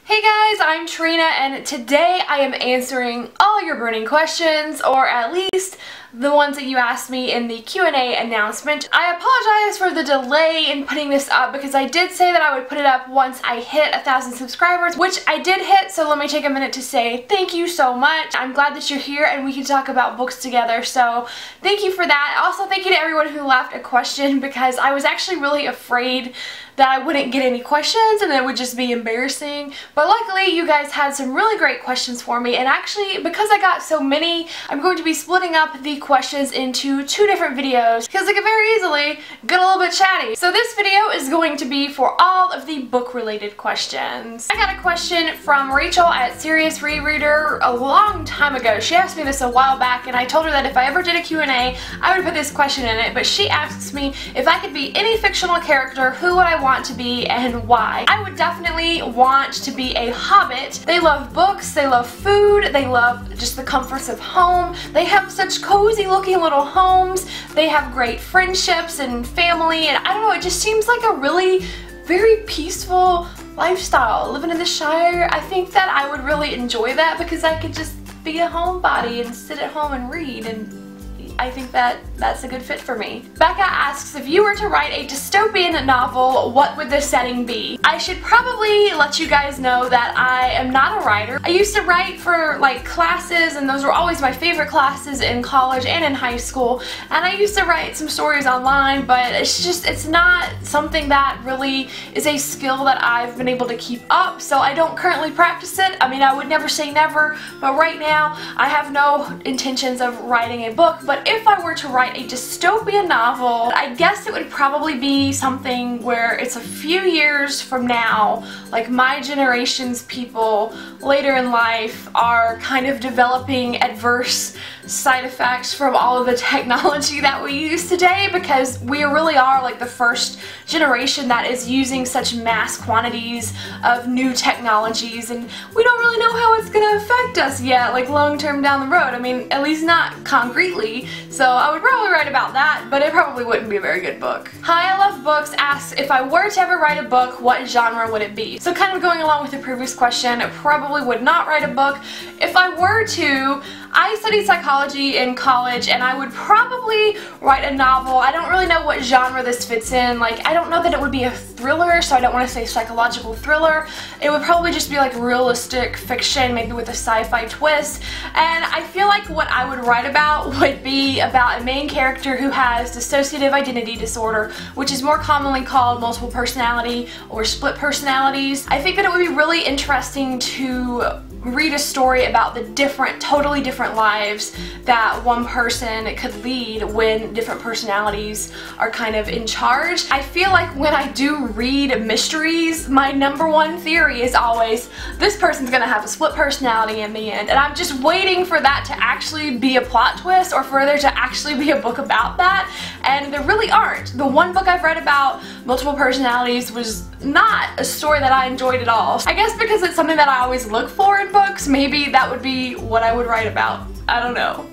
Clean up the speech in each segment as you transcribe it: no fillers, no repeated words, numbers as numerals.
Hey guys, I'm Trina and today I am answering all your burning questions, or at least the ones that you asked me in the Q&A announcement. I apologize for the delay in putting this up because I did say that I would put it up once I hit 1,000 subscribers, which I did hit, so let me take a minute to say thank you so much. I'm glad that you're here and we can talk about books together, so thank you for that. Also, thank you to everyone who left a question because I was actually really afraid that I wouldn't get any questions and it would just be embarrassing. But luckily you guys had some really great questions for me, and actually because I got so many, I'm going to be splitting up the questions into two different videos because they could very easily get a little bit chatty. So this video is going to be for all of the book related questions. I got a question from Rachel at Serious Rereader a long time ago. She asked me this a while back and I told her that if I ever did a Q&A I would put this question in it, but she asks me if I could be any fictional character, who would I want to be and why? I would definitely want to be a hobbit. They love books, they love food, they love just the comforts of home. They have such cozy looking little homes. They have great friendships and family, and I don't know, it just seems like a really very peaceful lifestyle living in the Shire. I think that I would really enjoy that because I could just be a homebody and sit at home and read, and I think that that's a good fit for me. Becca asks, if you were to write a dystopian novel, what would the setting be? I should probably let you guys know that I am not a writer. I used to write for like classes, and those were always my favorite classes in college and in high school, and I used to write some stories online, but it's not something that really is a skill that I've been able to keep up, so I don't currently practice it. I mean, I would never say never, but right now I have no intentions of writing a book. But if I were to write a dystopian novel, I guess it would probably be something where it's a few years from now, like my generation's people later in life are kind of developing adverse side effects from all of the technology that we use today, because we really are like the first generation that is using such mass quantities of new technologies, and we don't really know how it's gonna affect us yet, like long term down the road. I mean, at least not concretely. So I would probably write about that, but it probably wouldn't be a very good book. Hi, I Love Books asks, if I were to ever write a book, what genre would it be? So kind of going along with the previous question, I probably would not write a book. If I were to, I studied psychology in college and I would probably write a novel. I don't really know what genre this fits in. Like, I don't know that it would be a thriller, so I don't want to say psychological thriller. It would probably just be like realistic fiction, maybe with a sci-fi twist. And I feel like what I would write about would be about a main character who has dissociative identity disorder, which is more commonly called multiple personality or split personalities. I think that it would be really interesting to read a story about the totally different lives that one person could lead when different personalities are kind of in charge. I feel like when I do read mysteries, my #1 theory is always, this person's gonna have a split personality in the end, and I'm just waiting for that to actually be a plot twist or for there to actually be a book about that, and there really aren't. The one book I've read about multiple personalities was not a story that I enjoyed at all. I guess because it's something that I always look for in books, maybe that would be what I would write about. I don't know.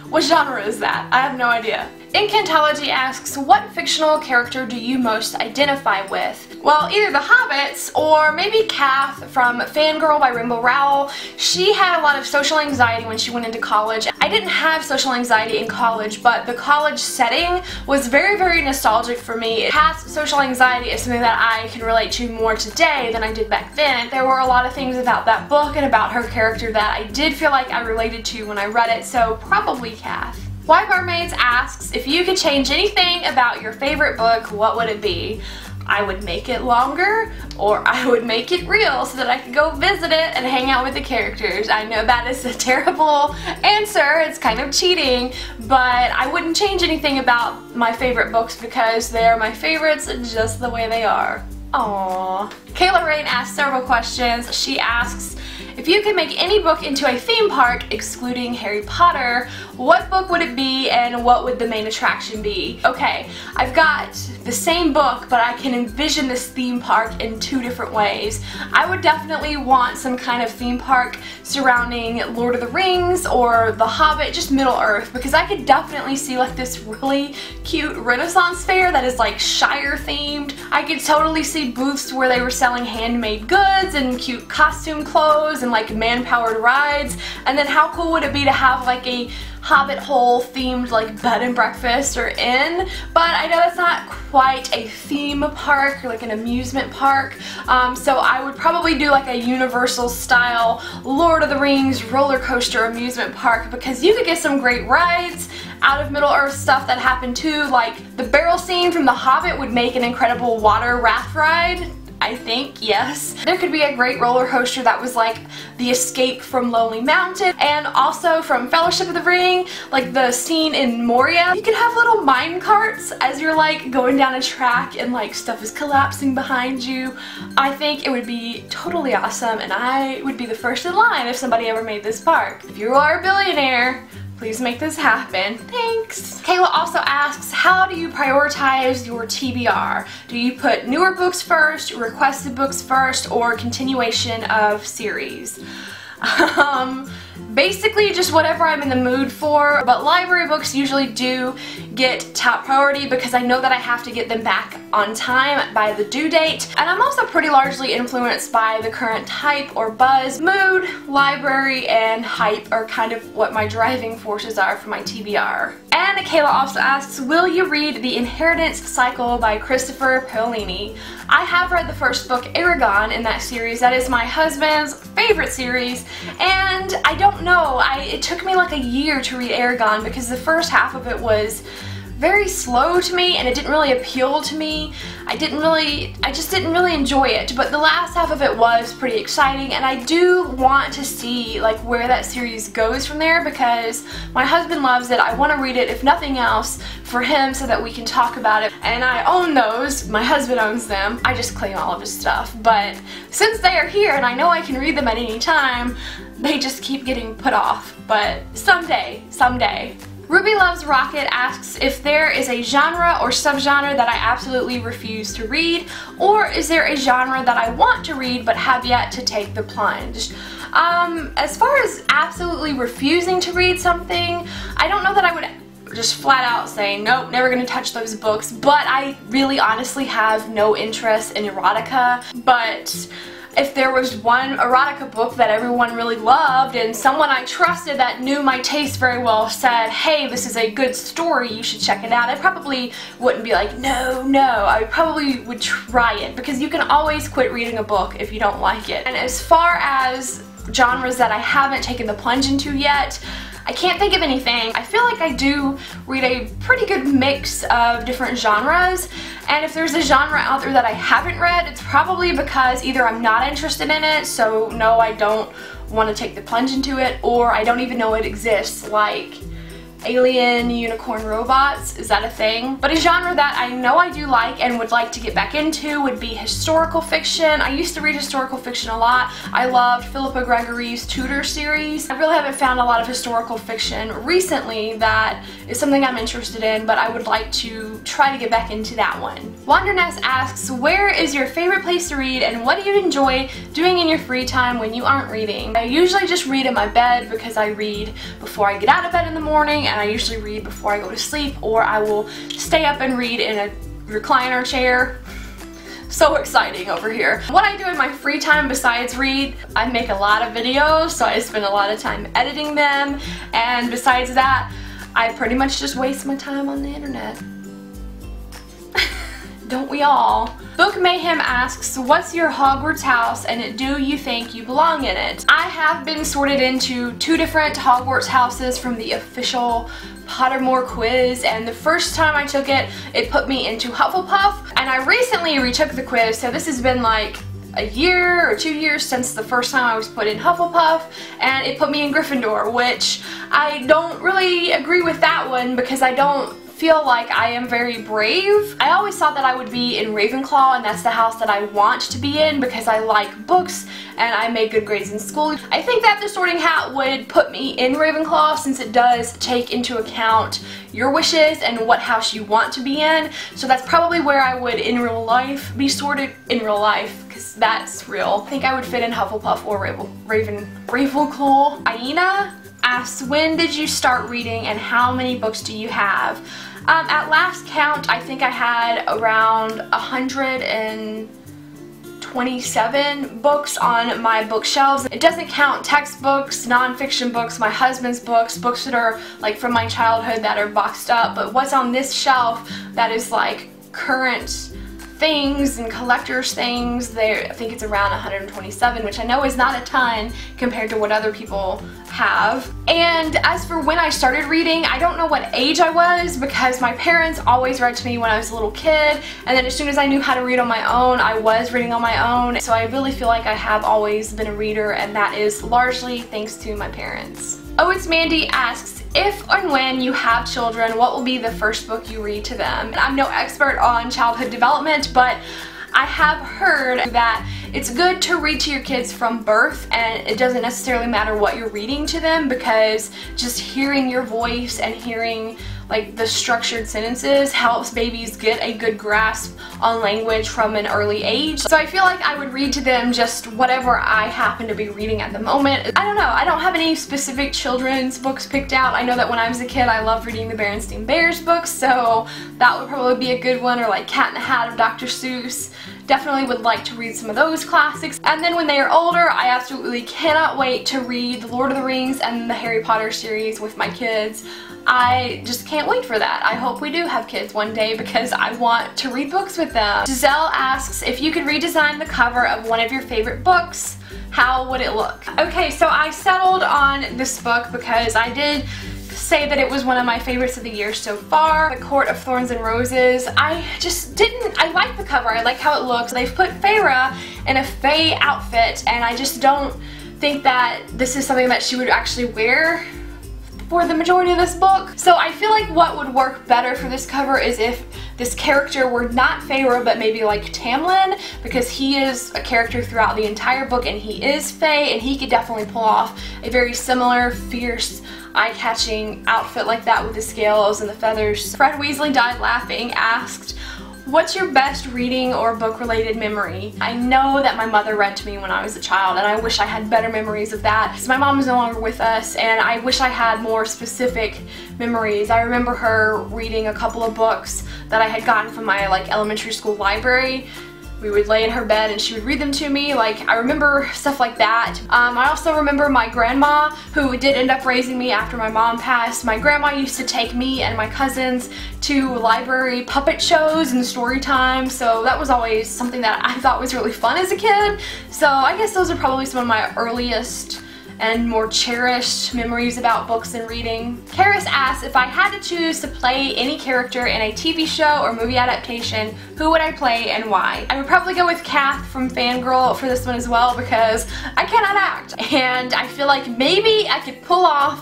What genre is that? I have no idea. Incantology asks, what fictional character do you most identify with? Well, either the Hobbits or maybe Kath from Fangirl by Rainbow Rowell. She had a lot of social anxiety when she went into college. I didn't have social anxiety in college, but the college setting was very, very nostalgic for me. Kath's social anxiety is something that I can relate to more today than I did back then. There were a lot of things about that book and about her character that I did feel like I related to when I read it, so probably Kath. Why Mermaids asks, if you could change anything about your favorite book, what would it be? I would make it longer, or I would make it real so that I could go visit it and hang out with the characters. I know that is a terrible answer, it's kind of cheating, but I wouldn't change anything about my favorite books because they are my favorites just the way they are. Aww. Kayla Rain asks several questions. She asks, If you could make any book into a theme park, excluding Harry Potter, what book would it be and what would the main attraction be? Okay, I've got the same book, but I can envision this theme park in two different ways. I would definitely want some kind of theme park surrounding Lord of the Rings or The Hobbit, just Middle-earth, because I could definitely see like this really cute Renaissance fair that is like Shire themed. I could totally see booths where they were selling handmade goods and cute costume clothes and like man-powered rides. And then how cool would it be to have like a Hobbit hole themed like bed and breakfast or inn, but I know that's not quite a theme park or like an amusement park, so I would probably do like a Universal style Lord of the Rings roller coaster amusement park, because you could get some great rides out of Middle-earth stuff that happened too. Like the barrel scene from The Hobbit would make an incredible water raft ride, I think, yes. There could be a great roller coaster that was like the escape from Lonely Mountain, and also from Fellowship of the Ring, like the scene in Moria. You could have little mine carts as you're like going down a track and like stuff is collapsing behind you. I think it would be totally awesome, and I would be the first in line if somebody ever made this park. If you are a billionaire, please make this happen. Thanks. Kayla also asks, how do you prioritize your TBR? Do you put newer books first, requested books first, or continuation of series? Basically just whatever I'm in the mood for, but library books usually do get top priority because I know that I have to get them back on time by the due date, and I'm also pretty largely influenced by the current hype or buzz. Mood, library, and hype are kind of what my driving forces are for my TBR. And Kayla also asks, will you read The Inheritance Cycle by Christopher Paolini? I have read the first book, Aragon, in that series. That is my husband's favorite series, and I don't know, it took me like a year to read Aragon because the first half of it was very slow to me and it didn't really appeal to me. I just didn't really enjoy it, but the last half of it was pretty exciting, and I do want to see like where that series goes from there because my husband loves it. I want to read it, if nothing else, for him so that we can talk about it, and I own those. My husband owns them. I just claim all of his stuff, but since they are here and I know I can read them at any time, they just keep getting put off, but someday. Ruby Loves Rocket asks if there is a genre or subgenre that I absolutely refuse to read, or is there a genre that I want to read but have yet to take the plunge? As far as absolutely refusing to read something, I don't know that I would just flat out say, nope, never gonna touch those books, but I really honestly have no interest in erotica. But if there was one erotica book that everyone really loved and someone I trusted that knew my taste very well said, hey, this is a good story, you should check it out, I probably wouldn't be like, no. I probably would try it, because you can always quit reading a book if you don't like it. And as far as genres that I haven't taken the plunge into yet, I can't think of anything. I feel like I do read a pretty good mix of different genres, and if there's a genre out there that I haven't read, it's probably because either I'm not interested in it, so no, I don't want to take the plunge into it, or I don't even know it exists, like alien unicorn robots. Is that a thing? But a genre that I know I do like and would like to get back into would be historical fiction. I used to read historical fiction a lot. I loved Philippa Gregory's Tudor series. I really haven't found a lot of historical fiction recently that is something I'm interested in, but I would like to try to get back into that one. Wanderness asks, where is your favorite place to read and what do you enjoy doing in your free time when you aren't reading? I usually just read in my bed because I read before I get out of bed in the morning, and I usually read before I go to sleep, or I will stay up and read in a recliner chair. So exciting over here. What I do in my free time besides read, I make a lot of videos, so I spend a lot of time editing them, and besides that, I pretty much just waste my time on the internet. Don't we all? Book Mayhem asks, what's your Hogwarts house and do you think you belong in it? I have been sorted into 2 different Hogwarts houses from the official Pottermore quiz, and the first time I took it, it put me into Hufflepuff, and I recently retook the quiz, so this has been like a year or 2 years since the first time I was put in Hufflepuff, and it put me in Gryffindor, which I don't really agree with that one because I don't feel like I am very brave. I always thought that I would be in Ravenclaw, and that's the house that I want to be in because I like books and I made good grades in school. I think that the Sorting Hat would put me in Ravenclaw since it does take into account your wishes and what house you want to be in. So that's probably where I would in real life be sorted in real life, because that's real. I think I would fit in Hufflepuff or Ravenclaw. Aina asks, when did you start reading and how many books do you have? At last count, I think I had around 127 books on my bookshelves. It doesn't count textbooks, non-fiction books, my husband's books, books that are like from my childhood that are boxed up, but what's on this shelf that is like current things and collector's things, I think it's around 127, which I know is not a ton compared to what other people have. And as for when I started reading, I don't know what age I was because my parents always read to me when I was a little kid, and then as soon as I knew how to read on my own, I was reading on my own. So I really feel like I have always been a reader, and that is largely thanks to my parents. Oh, it's Mandy asks, if and when you have children, what will be the first book you read to them? I'm no expert on childhood development, but I have heard that it's good to read to your kids from birth, and it doesn't necessarily matter what you're reading to them, because just hearing your voice and hearing like the structured sentences helps babies get a good grasp on language from an early age. So I feel like I would read to them just whatever I happen to be reading at the moment. I don't know, I don't have any specific children's books picked out. I know that when I was a kid I loved reading the Berenstain Bears books, so that would probably be a good one, or like Cat in the Hat of Dr. Seuss. Definitely would like to read some of those classics. And then when they are older, I absolutely cannot wait to read the Lord of the Rings and the Harry Potter series with my kids. I just can't wait for that. I hope we do have kids one day because I want to read books with them. Giselle asks, if you could redesign the cover of one of your favorite books, how would it look? Okay, so I settled on this book because I did say that it was one of my favorites of the year so far, The Court of Thorns and Roses. I like the cover, I like how it looks. They've put Feyre in a Fae outfit, and I just don't think that this is something that she would actually wear for the majority of this book. So I feel like what would work better for this cover is if this character were not Feyre, but maybe like Tamlin, because he is a character throughout the entire book and he is Fae, and he could definitely pull off a very similar, fierce, eye-catching outfit like that with the scales and the feathers. Fred Weasley Died Laughing asked, what's your best reading or book-related memory? I know that my mother read to me when I was a child, and I wish I had better memories of that, because my mom is no longer with us, and I wish I had more specific memories. I remember her reading a couple of books that I had gotten from my elementary school library. We would lay in her bed and she would read them to me. I remember stuff like that. I also remember my grandma, who did end up raising me after my mom passed. My grandma used to take me and my cousins to library puppet shows and story time, so that was always something that I thought was really fun as a kid. So I guess those are probably some of my earliest and more cherished memories about books and reading. Karis asks, if I had to choose to play any character in a TV show or movie adaptation, who would I play and why? I would probably go with Kath from Fangirl for this one as well, because I cannot act, and I feel like maybe I could pull off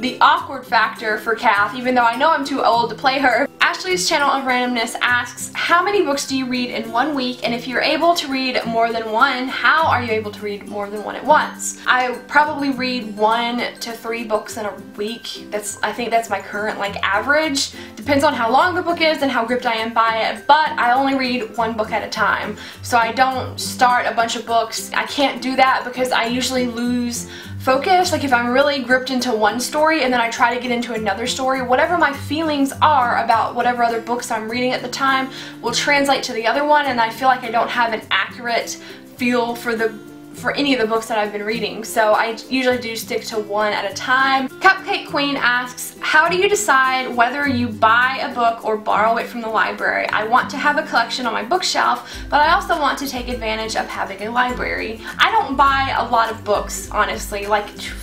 the awkward factor for Kath, even though I know I'm too old to play her. Ashley's Channel of Randomness asks, how many books do you read in 1 week, and if you're able to read more than one, how are you able to read more than one at once? I probably read 1 to 3 books in a week. I think that's my current average. Depends on how long the book is and how gripped I am by it, but I only read 1 book at a time. So I don't start a bunch of books. I can't do that because I usually lose focus. If I'm really gripped into one story and then I try to get into another story, whatever my feelings are about whatever other books I'm reading at the time will translate to the other one, and I feel like I don't have an accurate feel for any of the books that I've been reading. So I usually do stick to 1 at a time. Cupcake Queen asks, how do you decide whether you buy a book or borrow it from the library? I want to have a collection on my bookshelf, but I also want to take advantage of having a library. I don't buy a lot of books, honestly.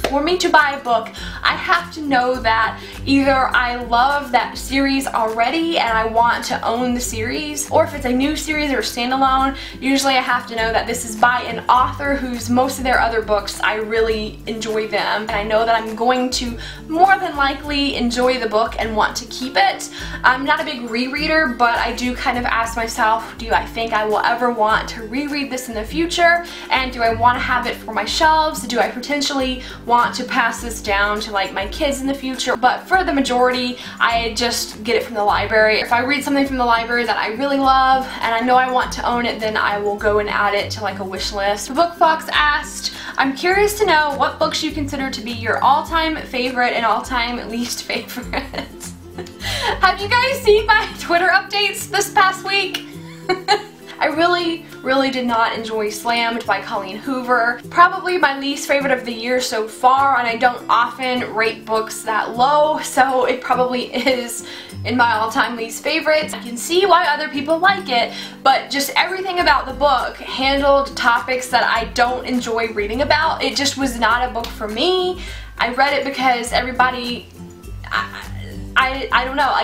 For me to buy a book, I have to know that either I love that series already and I want to own the series, or if it's a new series or a standalone, usually I have to know that this is by an author whose most of their other books I really enjoy them, and I know that I'm going to more than likely really enjoy the book and want to keep it. I'm not a big rereader, but I do kind of ask myself, do I think I will ever want to reread this in the future? And do I want to have it for my shelves? Do I potentially want to pass this down to like my kids in the future? But for the majority, I just get it from the library. If I read something from the library that I really love and I know I want to own it, then I will go and add it to like a wish list. Book Fox asked, I'm curious to know what books you consider to be your all-time favorite and all-time least favorite. Have you guys seen my Twitter updates this past week? I really did not enjoy Slammed by Colleen Hoover. Probably my least favorite of the year so far, and I don't often rate books that low, so it probably is in my all-time least favorites. I can see why other people like it, but just everything about the book handled topics that I don't enjoy reading about. It just was not a book for me. I read it because everybody, I don't know,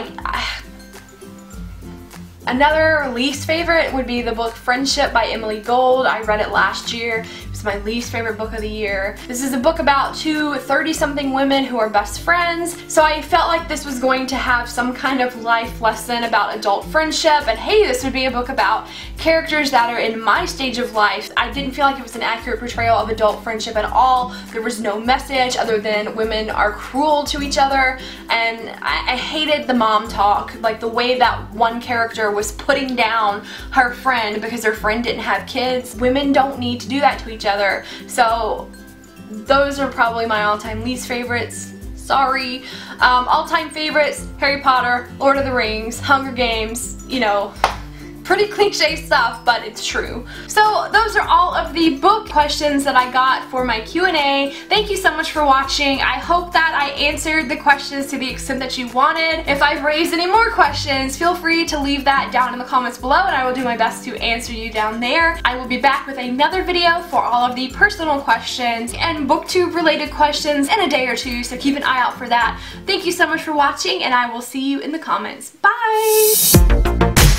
Another least favorite would be the book Friendship by Emily Gold. I read it last year. It was my least favorite book of the year. This is a book about two 30-something women who are best friends. So I felt like this was going to have some kind of life lesson about adult friendship, and hey, this would be a book about characters that are in my stage of life. I didn't feel like it was an accurate portrayal of adult friendship at all. There was no message other than women are cruel to each other, and I hated the mom talk, like the way that one character was putting down her friend because her friend didn't have kids. Women don't need to do that to each other. So those are probably my all-time least favorites. Sorry. All-time favorites, Harry Potter, Lord of the Rings, Hunger Games, you know, pretty cliche stuff, but it's true. So those are all of the book questions that I got for my Q&A. Thank you so much for watching. I hope that I answered the questions to the extent that you wanted. If I've raised any more questions, feel free to leave that down in the comments below and I will do my best to answer you down there. I will be back with another video for all of the personal questions and booktube related questions in a day or two, so keep an eye out for that. Thank you so much for watching and I will see you in the comments. Bye!